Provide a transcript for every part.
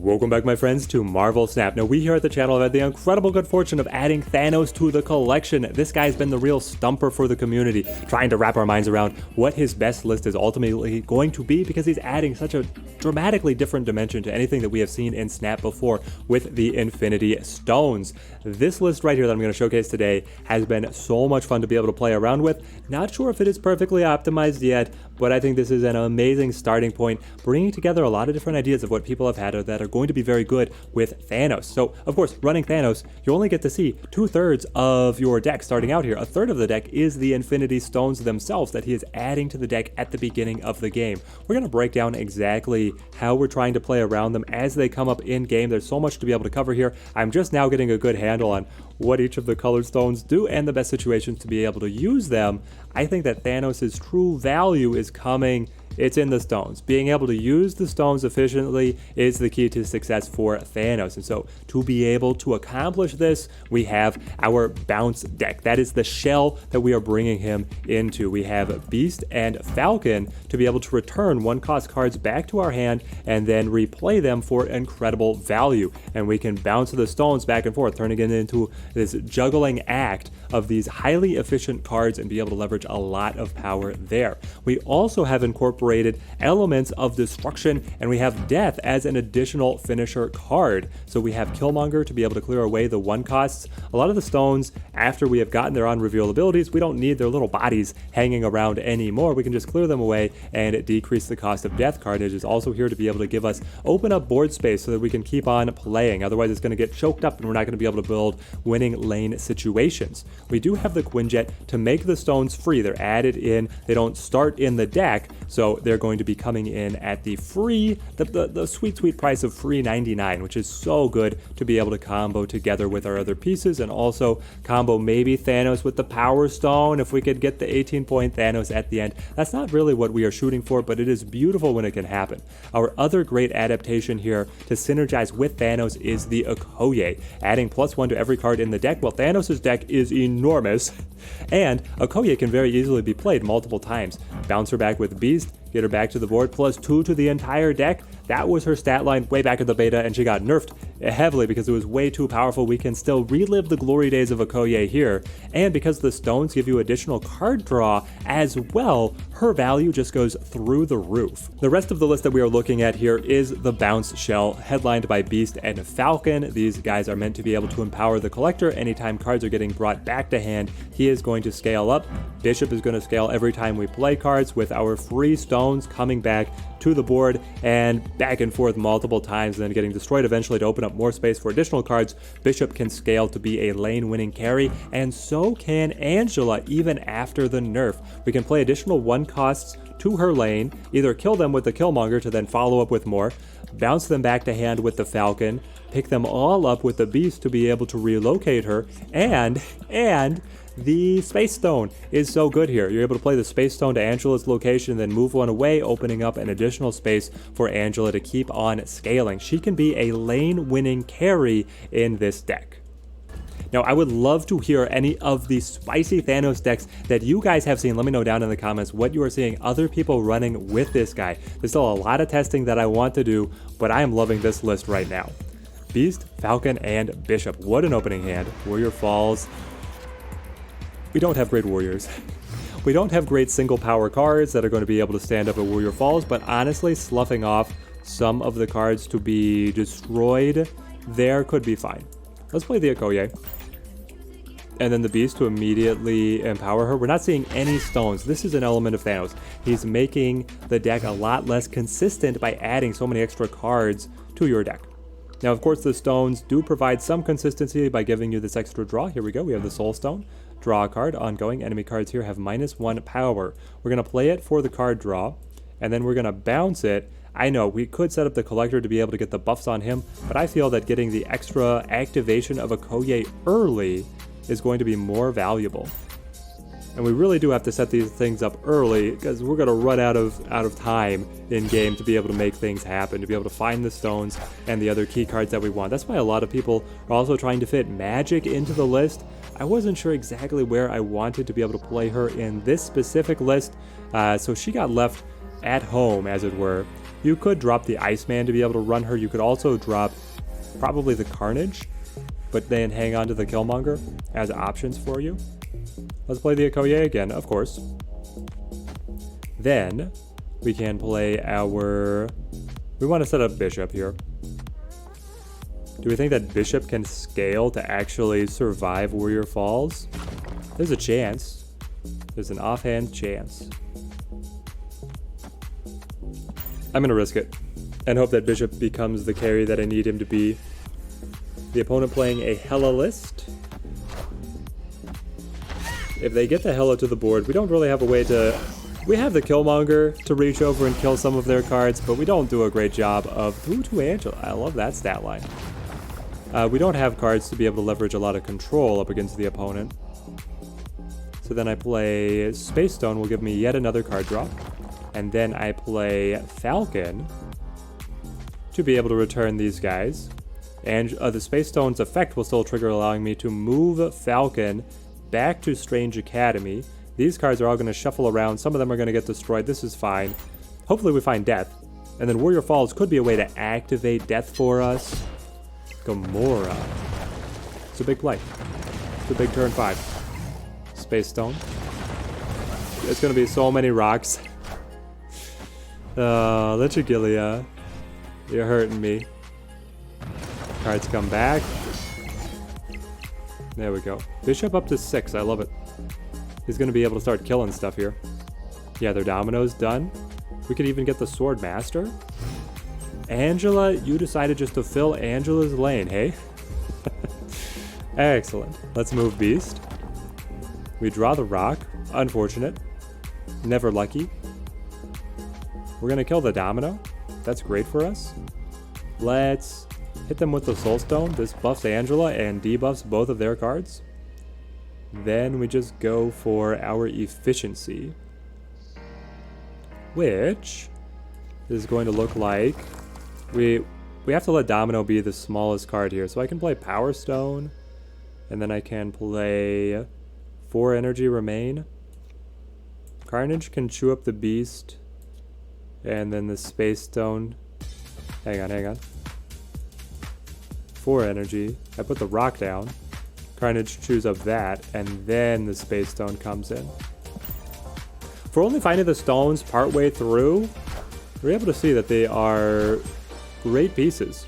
Welcome back, my friends, to Marvel Snap. Now, we here at the channel have had the incredible good fortune of adding Thanos to the collection. This guy's been the real stumper for the community, trying to wrap our minds around what his best list is ultimately going to be, because he's adding such a dramatically different dimension to anything that we have seen in Snap before with the Infinity Stones. This list right here that I'm going to showcase today has been so much fun to be able to play around with. Not sure if it is perfectly optimized yet, but I think this is an amazing starting point, bringing together a lot of different ideas of what people have had that are going to be very good with Thanos. So, of course, running Thanos, you only get to see 2/3 of your deck starting out here. A third of the deck is the Infinity Stones themselves that he is adding to the deck at the beginning of the game. We're going to break down exactly how we're trying to play around them as they come up in game. There's so much to be able to cover here. I'm just now getting a good handle on what each of the colored stones do and the best situations to be able to use them. I think that Thanos' true value is coming. It's in the stones. Being able to use the stones efficiently is the key to success for Thanos. And so to be able to accomplish this, we have our Bounce deck. That is the shell that we are bringing him into. We have Beast and Falcon to be able to return one-cost cards back to our hand and then replay them for incredible value. And we can bounce the stones back and forth, turning it into this juggling act of these highly efficient cards and be able to leverage a lot of power there. We also have incorporated elements of destruction, and we have death as an additional finisher card. So we have Killmonger to be able to clear away the one costs. A lot of the stones, after we have gotten their unreveal abilities, we don't need their little bodies hanging around anymore. We can just clear them away and decrease the cost of death. Carnage is also here to be able to give us open up board space so that we can keep on playing. Otherwise, it's going to get choked up and we're not going to be able to build winning lane situations. We do have the Quinjet to make the stones free. They're added in. They don't start in the deck, so they're going to be coming in at the free, the sweet price of free 99, which is so good to be able to combo together with our other pieces, and also combo maybe Thanos with the Power Stone if we could get the 18-point Thanos at the end. That's not really what we are shooting for, but it is beautiful when it can happen. Our other great adaptation here to synergize with Thanos is the Okoye, adding +1 to every card in the deck. Well, Thanos' deck is enormous, and Okoye can very easily be played multiple times. Bounce her back with Beast, get her back to the board, +2 to the entire deck. That was her stat line way back in the beta, and she got nerfed heavily because it was way too powerful. We can still relive the glory days of Okoye here, and because the stones give you additional card draw as well, her value just goes through the roof. The rest of the list that we are looking at here is the Bounce shell, headlined by Beast and Falcon. These guys are meant to be able to empower the collector anytime cards are getting brought back to hand. He is going to scale up. Bishop is going to scale every time we play cards, with our free stones coming back to the board and back and forth multiple times, and then getting destroyed eventually to open up more space for additional cards. Bishop can scale to be a lane winning carry, and so can Angela even after the nerf. We can play additional one costs to her lane, either kill them with the Killmonger to then follow up with more, bounce them back to hand with the Falcon, pick them all up with the Beast to be able to relocate her, and the Space Stone is so good here. You're able to play the Space Stone to Angela's location, then move one away, opening up an additional space for Angela to keep on scaling. She can be a lane-winning carry in this deck. Now, I would love to hear any of the spicy Thanos decks that you guys have seen. Let me know down in the comments what you are seeing other people running with this guy. There's still a lot of testing that I want to do, but I am loving this list right now. Beast, Falcon, and Bishop. What an opening hand. Warrior Falls. We don't have great warriors. We don't have great single power cards that are going to be able to stand up at Warrior Falls, but honestly, sloughing off some of the cards to be destroyed there could be fine. Let's play the Okoye. And then the Beast to immediately empower her. We're not seeing any stones. This is an element of Thanos. He's making the deck a lot less consistent by adding so many extra cards to your deck. Now, of course, the stones do provide some consistency by giving you this extra draw. Here we go. We have the Soul Stone. Draw a card. Ongoing enemy cards here have -1 power. We're going to play it for the card draw, and then we're going to bounce it. I know we could set up the collector to be able to get the buffs on him, but I feel that getting the extra activation of Okoye early is going to be more valuable. And we really do have to set these things up early, because we're going to run out of time in game to be able to make things happen, to be able to find the stones and the other key cards that we want. That's why a lot of people are also trying to fit Magic into the list. I wasn't sure exactly where I wanted to be able to play her in this specific list, so she got left at home, as it were. You could drop the Iceman to be able to run her. You could also drop probably the Carnage, but then hang on to the Killmonger as options for you. Let's play the Okoye again, of course. Then we can play our... We want to set up Bishop here. Do we think that Bishop can scale to actually survive Warrior Falls? There's a chance. There's an offhand chance. I'm gonna risk it and hope that Bishop becomes the carry that I need him to be. The opponent playing a Hela list. If they get the Hela to the board, we don't really have a way to... We have the Killmonger to reach over and kill some of their cards, but we don't do a great job of... Through to Angela. I love that stat line. We don't have cards to be able to leverage a lot of control up against the opponent. So then I play Space Stone, will give me yet another card draw. And then I play Falcon to be able to return these guys. And the Space Stone's effect will still trigger, allowing me to move Falcon back to Strange Academy. These cards are all going to shuffle around. Some of them are going to get destroyed. This is fine. Hopefully we find Death. And then Warrior Falls could be a way to activate Death for us. Gamora. It's a big play. It's a big turn 5. Space Stone. There's going to be so many rocks. Lechigilia. You're hurting me. Cards come back. There we go. Bishop up to 6. I love it. He's going to be able to start killing stuff here. Yeah, their dominoes done. We could even get the Sword Master. Angela, you decided just to fill Angela's lane, hey? Excellent. Let's move Beast. We draw the rock. Unfortunate. Never lucky. We're going to kill the domino. That's great for us. Let's hit them with the Soul Stone. This buffs Angela and debuffs both of their cards. Then we just go for our efficiency, which is going to look like we have to let Domino be the smallest card here. So I can play Power Stone, and then I can play 4 energy remain. Carnage can chew up the Beast, and then the Space Stone. Hang on. 4 energy. I put the rock down. Carnage chews up that, and then the Space Stone comes in. For only finding the stones partway through, we're able to see that they are great pieces.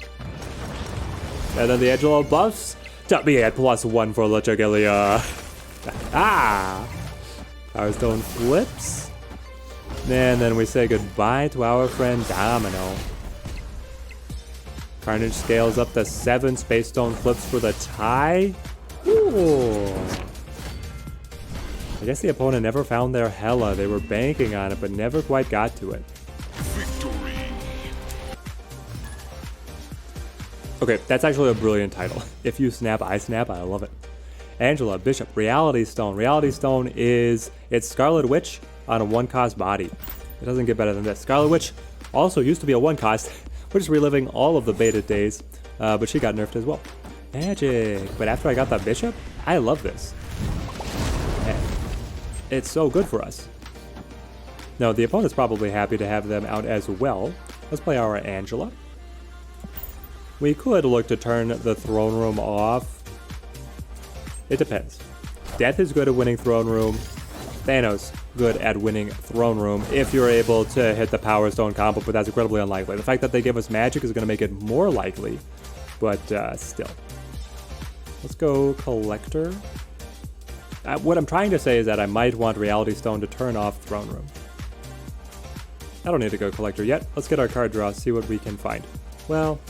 And then the Angelo buffs to be at +1 for Lechigilia. Power Stone flips. And then we say goodbye to our friend Domino. Carnage scales up to 7. Space Stone flips for the tie. Ooh. I guess the opponent never found their Hela. They were banking on it, but never quite got to it. Victory. Okay, that's actually a brilliant title. If you snap, I snap. I love it. Angela, Bishop, Reality Stone. Reality Stone it's Scarlet Witch on a 1-cost body. It doesn't get better than this. Scarlet Witch also used to be a 1-cost. We're just reliving all of the beta days, but she got nerfed as well. Magic. But after I got that Bishop, I love this. Man, it's so good for us. Now, the opponent's probably happy to have them out as well. Let's play our Angela. We could look to turn the throne room off. It depends. Death is good at winning throne room. Thanos, good at winning throne room if you're able to hit the Power Stone combo, but that's incredibly unlikely. The fact that they give us magic is going to make it more likely, but still. Let's go Collector. What I'm trying to say is that I might want Reality Stone to turn off Throne Room. I don't need to go Collector yet. Let's get our card draw, see what we can find. Well,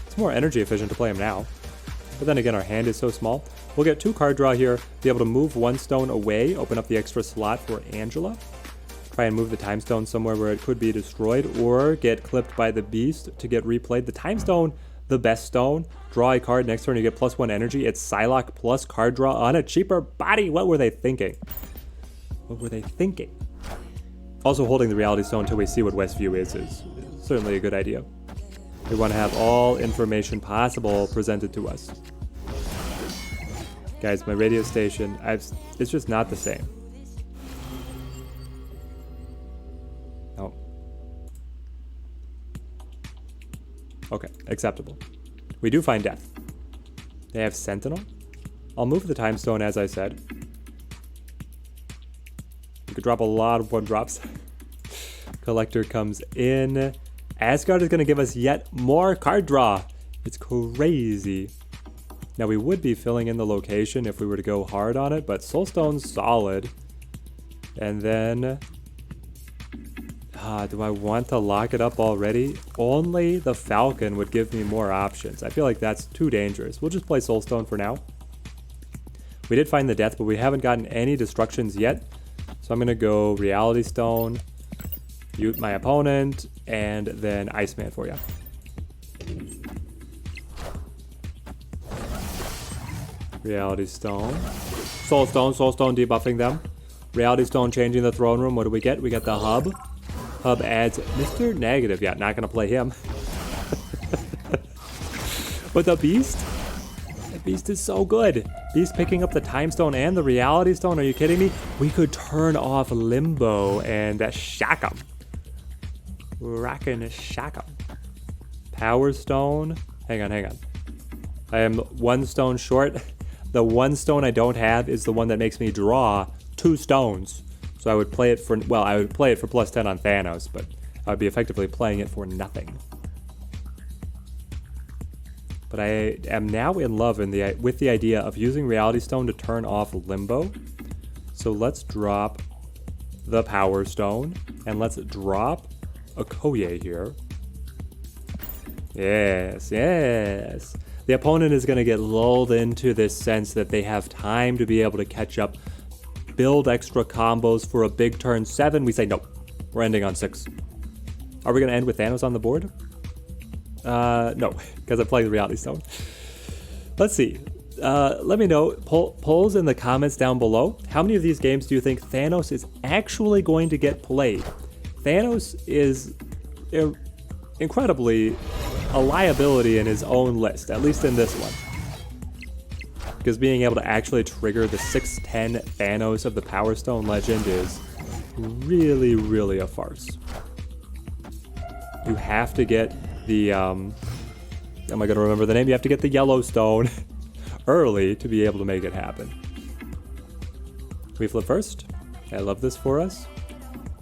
it's more energy efficient to play him now. But then again, our hand is so small. We'll get 2 card draw here, be able to move 1 stone away, open up the extra slot for Angela. Try and move the Time Stone somewhere where it could be destroyed, or get clipped by the Beast to get replayed. The Time Stone, the best stone. Draw a card, next turn you get +1 energy. It's Psylocke plus card draw on a cheaper body. What were they thinking? What were they thinking? Also, holding the Reality Stone until we see what Westview is certainly a good idea. We want to have all information possible presented to us. Guys, my radio station, it's just not the same. Oh. acceptable. We do find death. They have Sentinel. I'll move the Time Stone as I said. You could drop a lot of 1-drops. Collector comes in. Asgard is going to give us yet more card draw. It's crazy. Now we would be filling in the location if we were to go hard on it, but Soulstone's solid. And then... do I want to lock it up already? Only the Falcon would give me more options. I feel like that's too dangerous. We'll just play Soulstone for now. We did find the death, but we haven't gotten any destructions yet. So I'm going to go Reality Stone, mute my opponent, and then Iceman for you. Reality Stone. Soulstone debuffing them. Reality Stone changing the throne room. What do we get? We get the hub. Hub adds Mr. Negative. Yeah, not going to play him. But the Beast? The Beast is so good. Beast picking up the Time Stone and the Reality Stone. Are you kidding me? We could turn off Limbo and shock him. Rockin' shock him. Power Stone. Hang on. I am 1 stone short. The 1 stone I don't have is the one that makes me draw 2 stones. So I would play it for, well, I would play it for +10 on Thanos, but I would be effectively playing it for nothing. But I am now in love with the idea of using Reality Stone to turn off Limbo. So let's drop the Power Stone, and let's drop Okoye here. Yes. The opponent is going to get lulled into this sense that they have time to be able to catch up, build extra combos for a big turn 7. We say no. We're ending on 6. Are we going to end with Thanos on the board? No, because I'm playing the Reality Stone. Let's see. Let me know, polls in the comments down below. How many of these games do you think Thanos is actually going to get played? Thanos is incredibly a liability in his own list, at least in this one. Because being able to actually trigger the 6/10 Thanos of the Power Stone Legend is really, really a farce. You have to get the, am I going to remember the name? You have to get the Yellowstone early to be able to make it happen. We flip first. I love this for us.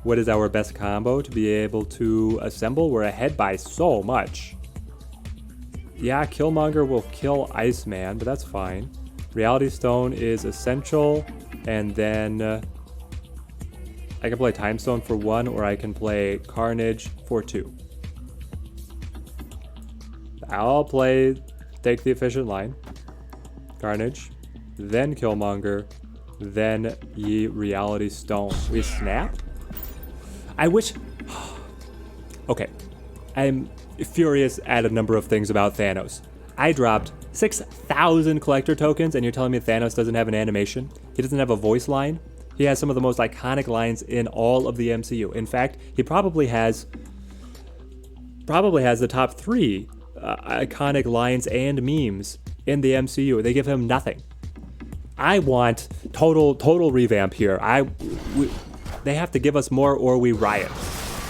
What is our best combo to be able to assemble? We're ahead by so much. Yeah, Killmonger will kill Iceman, but that's fine. Reality Stone is essential, and then I can play Time Stone for 1, or I can play Carnage for 2. I'll take the efficient line. Carnage, then Killmonger, then Reality Stone. We snap? I wish... Okay, I'm furious at a number of things about Thanos. I dropped 6,000 collector tokens, and you're telling me Thanos doesn't have an animation? He doesn't have a voice line? He has some of the most iconic lines in all of the MCU. In fact, he probably has the top 3 iconic lines and memes in the MCU. They give him nothing. I want total revamp here. They have to give us more or we riot.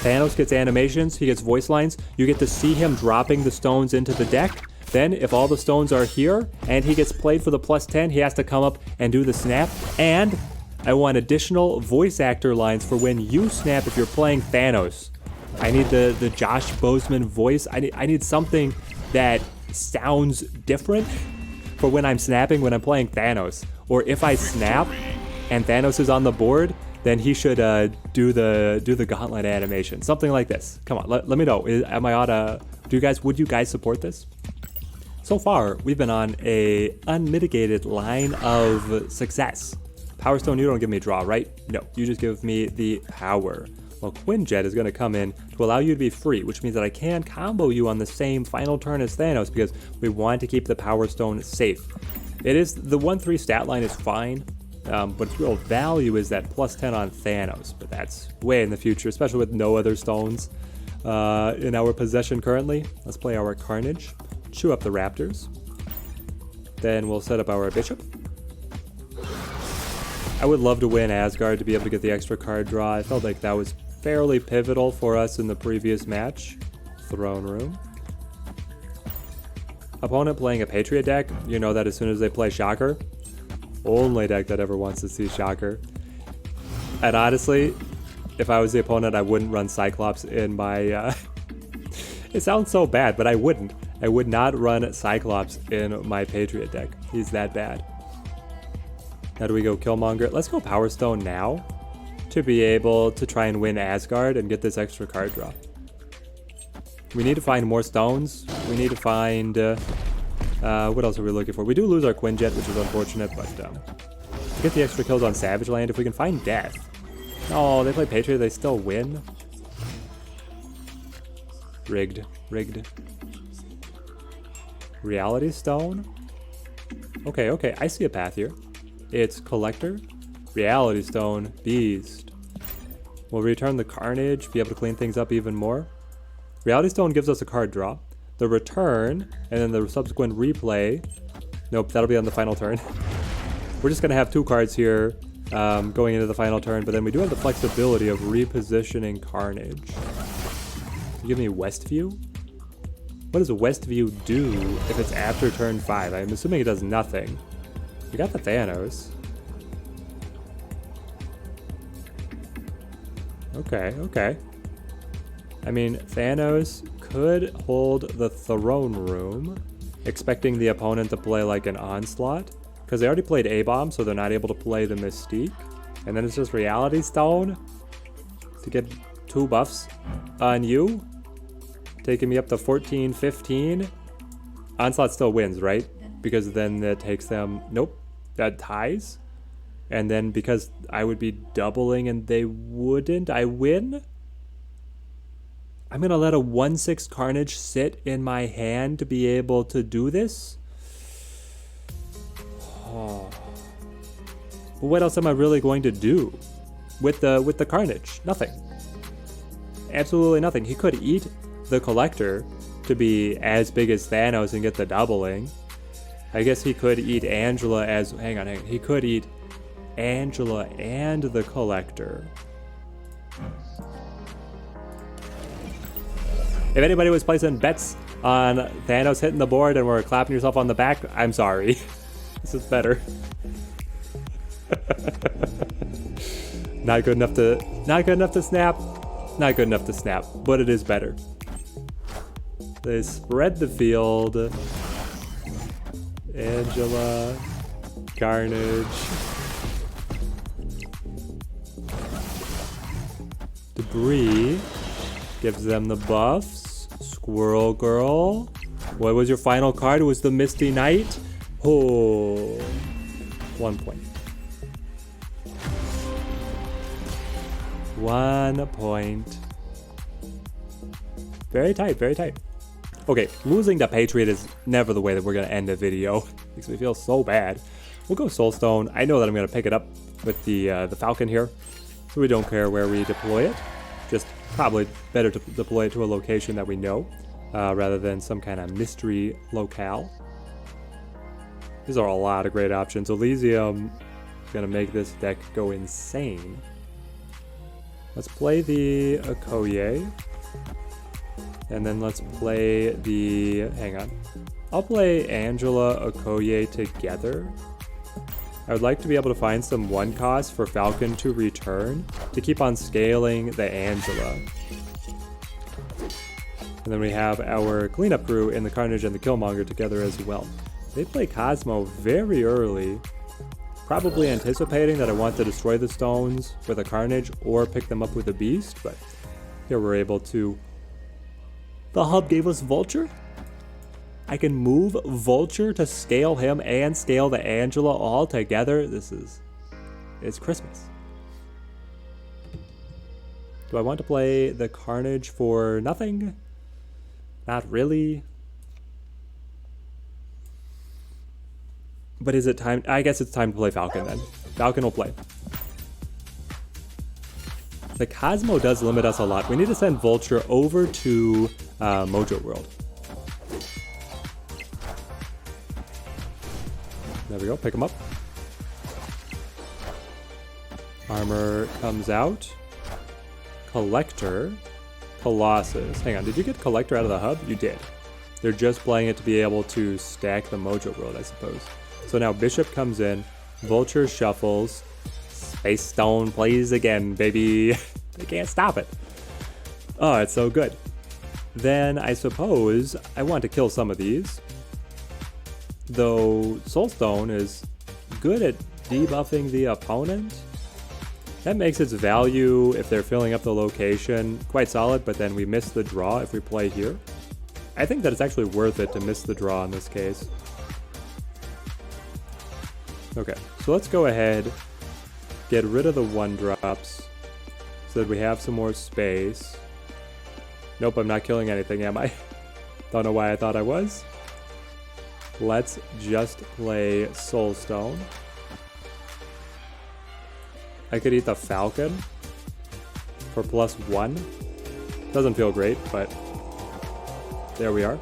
Thanos gets animations, he gets voice lines. You get to see him dropping the stones into the deck. Then if all the stones are here and he gets played for the +10, he has to come up and do the snap. And I want additional voice actor lines for when you snap if you're playing Thanos. I need the Josh Boseman voice. I need something that sounds different for when I'm snapping when I'm playing Thanos. Or if I snap and Thanos is on the board, then he should do the gauntlet animation. Something like this. Come on, let me know. Am I on a... Would you guys support this? So far, we've been on a unmitigated line of success. Power Stone, you don't give me draw, right? No, you just give me the power. Well, Quinjet is going to come in to allow you to be free, which means that I can combo you on the same final turn as Thanos because we want to keep the Power Stone safe. It is, the 1/3 stat line is fine, but its real value is that +10 on Thanos, but that's way in the future, especially with no other stones in our possession currently. Let's play our Carnage, chew up the Raptors. Then we'll set up our Bishop. I would love to win Asgard to be able to get the extra card draw. I felt like that was fairly pivotal for us in the previous match. Throne Room. opponent playing a Patriot deck, you know that as soon as they play Shocker, only deck that ever wants to see Shocker. And honestly, if I was the opponent, I wouldn't run Cyclops in my... It sounds so bad, but I wouldn't. I would not run Cyclops in my Patriot deck. He's that bad. How do we go Killmonger? Let's go Power Stone now to be able to try and win Asgard and get this extra card draw. We need to find more stones. We need to find... what else are we looking for? We do lose our Quinjet, which is unfortunate, but to get the extra kills on Savage Land, if we can find Death. Oh, they play Patriot, they still win. Rigged. Rigged. Reality Stone? Okay, okay, I see a path here. It's Collector, Reality Stone, Beast. We'll return the Carnage, be able to clean things up even more. Reality Stone gives us a card draw. The return, and then the subsequent replay. Nope, that'll be on the final turn. We're just gonna have 2 cards here going into the final turn, but then we do have the flexibility of repositioning Carnage. Give me Westview? What does Westview do if it's after turn 5? I'm assuming it does nothing. We got the Thanos. Okay, okay. I mean, Thanos could hold the throne room, expecting the opponent to play like an Onslaught, because they already played A-Bomb, so they're not able to play the Mystique. And then it's just Reality Stone to get 2 buffs on you, taking me up to 14, 15. Onslaught still wins, right? Because then that takes them... Nope, that ties. And then because I would be doubling and they wouldn't, I win? I'm gonna let a 1/6 Carnage sit in my hand to be able to do this? Oh. But what else am I really going to do with the Carnage? Nothing. Absolutely nothing. He could eat the Collector to be as big as Thanos and get the doubling. I guess he could eat Angela as... Hang on. He could eat Angela and the Collector. If anybody was placing bets on Thanos hitting the board and were clapping yourself on the back, I'm sorry. This is better. Not good enough to snap. Not good enough to snap, but it is better. They spread the field. Angela, Carnage, Debris gives them the buffs. Squirrel Girl. What was your final card? It was the Misty Knight. Oh, 1 point. 1 point. Very tight, very tight. Okay, losing to Patriot is never the way that we're gonna end the video. Makes me feel so bad. We'll go Soulstone. I know that I'm gonna pick it up with the Falcon here, so we don't care where we deploy it. Just probably better to deploy it to a location that we know, rather than some kind of mystery locale. These are a lot of great options. Elysium is gonna make this deck go insane. Let's play the Okoye. And then let's play the... Hang on. I'll play Angela, Okoye together. I would like to be able to find some 1 cost for Falcon to return to keep on scaling the Angela. And then we have our cleanup crew in the Carnage and the Killmonger together as well. They play Cosmo very early, probably anticipating that I want to destroy the stones with a Carnage or pick them up with a Beast, but here we're able to... The hub gave us Vulture? I can move Vulture to scale him and scale the Angela all together. It's Christmas. Do I want to play the Carnage for nothing? Not really. But is it time? I guess it's time to play Falcon then. Falcon will play. The Cosmo does limit us a lot. We need to send Vulture over to Mojo World. There we go, pick him up. Armor comes out. Collector. Colossus. Hang on, did you get Collector out of the hub? You did. They're just playing it to be able to stack the Mojo World, I suppose. So now Bishop comes in, Vulture shuffles, Space Stone plays again, baby. They can't stop it. Oh, it's so good. Then I suppose I want to kill some of these. Though Soulstone is good at debuffing the opponent. That makes its value, if they're filling up the location, quite solid, but then we miss the draw if we play here. I think that it's actually worth it to miss the draw in this case. Okay, so let's go ahead, get rid of the 1-drops, so that we have some more space. Nope, I'm not killing anything, am I? Don't know why I thought I was. Let's just play Soulstone. I could eat the Falcon for +1. Doesn't feel great, but there we are.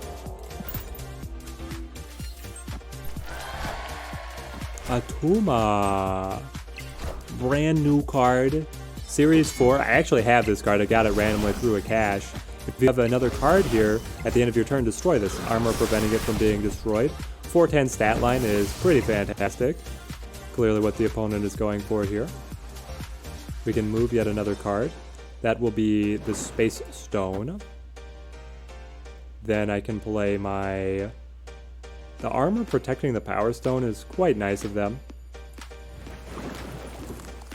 Atuma. Brand new card. Series 4. I actually have this card. I got it randomly through a cache. If you have another card here, at the end of your turn, destroy this. Armor preventing it from being destroyed. 410 stat line is pretty fantastic. Clearly what the opponent is going for here. We can move yet another card. That will be the Space Stone. Then I can play my... The armor protecting the Power Stone is quite nice of them.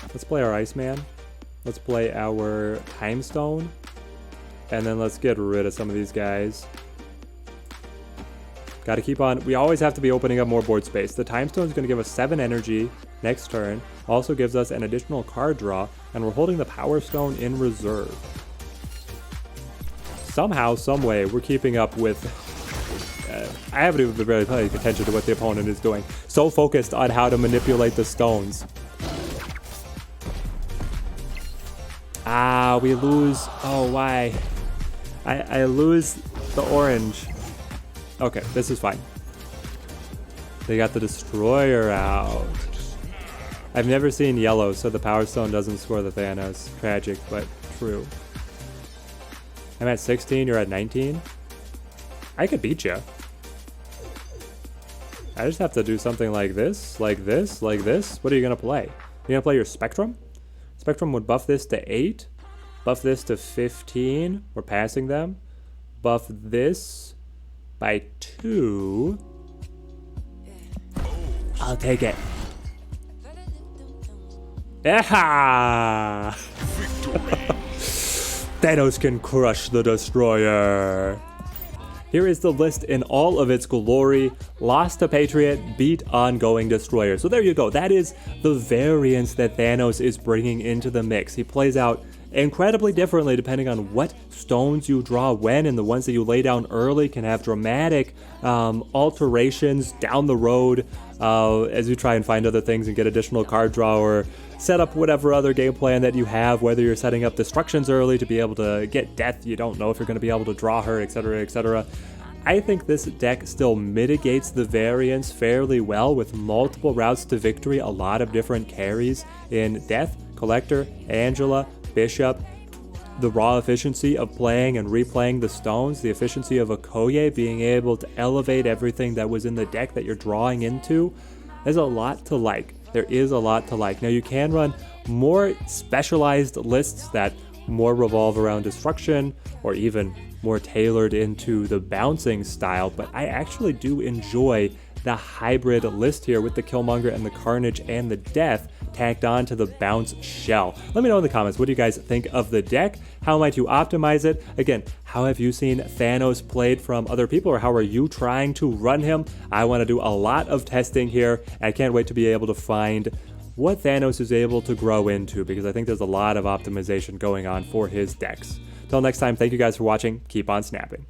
Let's play our Iceman. Let's play our Time Stone. And then let's get rid of some of these guys. Gotta keep on. We always have to be opening up more board space. The Time Stone is going to give us 7 energy next turn. Also gives us an additional card draw. And we're holding the Power Stone in reserve. Somehow, someway, we're keeping up with... I haven't even been really paying attention to what the opponent is doing. So focused on how to manipulate the stones. Ah, we lose... Oh, why? I lose the orange. Okay, this is fine. They got the Destroyer out. I've never seen yellow, so the Power Stone doesn't score the Thanos. Tragic, but true. I'm at 16, you're at 19? I could beat you. I just have to do something like this, like this, like this. What are you going to play? You're going to play your Spectrum? Spectrum would buff this to 8. Buff this to 15. We're passing them. Buff this by 2. I'll take it. Yeah! Thanos can crush the Destroyer. Here is the list in all of its glory. Lost to Patriot, beat ongoing Destroyer. So there you go. That is the variance that Thanos is bringing into the mix. He plays out incredibly differently depending on what stones you draw when, and the ones that you lay down early can have dramatic alterations down the road as you try and find other things and get additional card draw, or set up whatever other game plan that you have, whether you're setting up destructions early to be able to get death, you don't know if you're going to be able to draw her, etc., etc. I think this deck still mitigates the variance fairly well with multiple routes to victory, a lot of different carries in Death, Collector, Angela, Bishop, the raw efficiency of playing and replaying the stones, the efficiency of Okoye being able to elevate everything that was in the deck that you're drawing into. There's a lot to like. There is a lot to like. Now you can run more specialized lists that more revolve around destruction, or even more tailored into the bouncing style, but I actually do enjoy the hybrid list here with the Killmonger and the Carnage and the Death tacked on to the bounce shell. Let me know in the comments, what do you guys think of the deck? How might you optimize it? Again, how have you seen Thanos played from other people, or how are you trying to run him? I want to do a lot of testing here. I can't wait to be able to find what Thanos is able to grow into, because I think there's a lot of optimization going on for his decks. Till next time, thank you guys for watching. Keep on snapping.